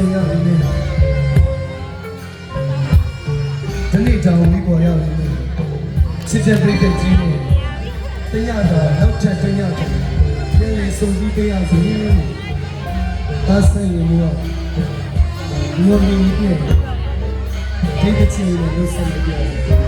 ချိန်ရပြီလေဒီနေ့တောင်ပြီးပေါ်ရပြီလေချစ်တဲ့ပြည့်တဲ့ကြီးနဲ့တရားတော်နောက်ထပ်တရားတော်ပြန်လေဆုံးပြီးတရားစီဒါဆိုင်ရင်တော့ငုံနေပြီဒီတစ်ချိန်နဲ့လို့ဆက်မပြောဘူး